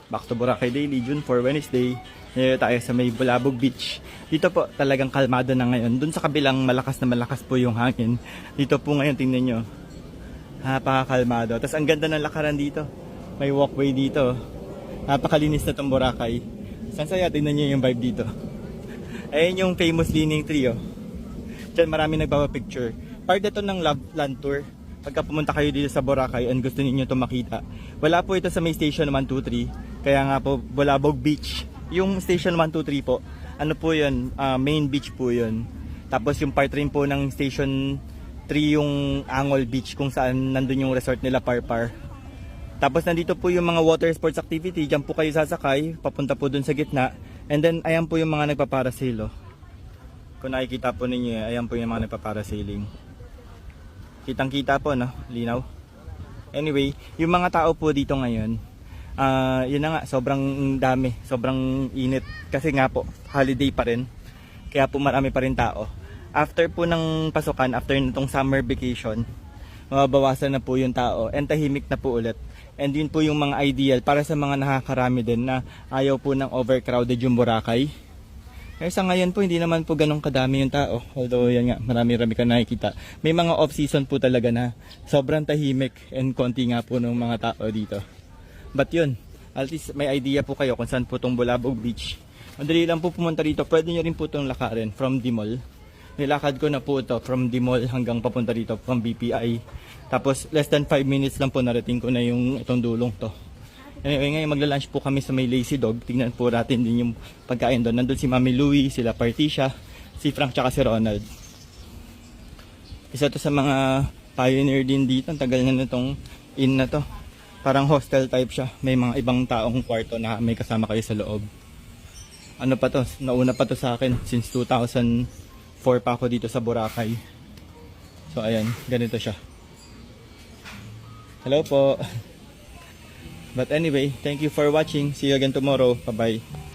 Back to Boracay Daily, June 4, Wednesday. Ngayon tayo sa may Bulabog Beach. Dito po talagang kalmado na ngayon. Dun sa kabilang malakas na malakas po yung hangin. Dito po ngayon, tingnan nyo. Napakakalmado. Tapos ang ganda ng lakaran dito. May walkway dito. Napakalinis na itong Boracay. San saya, tingnan nyo yung vibe dito. Ayun yung famous Leaning Tree. Diyan marami nagpapapicture. Part ito ng Love Land Tour. Pagka pumunta kayo dito sa Boracay and gusto niyo ito makita. Wala po ito sa may station 123. Kaya nga po, Bulabog Beach. Yung station 123 po, ano po yun, main beach po yun. Tapos yung part rin po ng station 3 yung Angol Beach kung saan nandun yung resort nila Parpar. Tapos nandito po yung mga water sports activity. Diyan po kayo sasakay, papunta po dun sa gitna. And then ayan po yung mga nagpaparasilo. Kung nakikita po ninyo, ayan po yung mga nagpaparasailing. Kitang kita po, no? Linaw. Anyway, yung mga tao po dito ngayon, yun na nga, sobrang dami, sobrang init. Kasi nga po, holiday pa rin. Kaya po marami pa rin tao. After po ng pasukan, after nitong summer vacation, mababawasan na po yung tao and tahimik na po ulit. And yun po yung mga ideal para sa mga nakakarami din na ayaw po ng overcrowded yung Boracay. Kaya sa ngayon po, hindi naman po ganun kadami yung tao. Although yan nga, marami-rami ka nakikita. May mga off-season po talaga na sobrang tahimik and konti nga po ng mga tao dito. But yun, at least may idea po kayo kung saan po itong Bulabog Beach. Madali lang po pumunta rito. Pwede nyo rin po itong lakarin from the mall. Nilakad ko na po ito from the mall hanggang papunta rito from BPI. Tapos less than 5 minutes lang po narating ko na yung itong dulong to. Anyway, ngayon magla-lunch po kami sa may Lazy Dog. Tingnan po natin din yung pagkain doon. Nandun si Mami Louie, sila Partisha, si Frank tsaka si Ronald. Isa to sa mga pioneer din dito. Ang tagal na nitong inn na to. Parang hostel type siya. May mga ibang taong kwarto na may kasama kayo sa loob. Ano pa to? Nauna pa to sa akin. Since 2004 pa ako dito sa Boracay. So ayan, ganito siya. Hello po. But anyway, thank you for watching. See you again tomorrow. Bye-bye.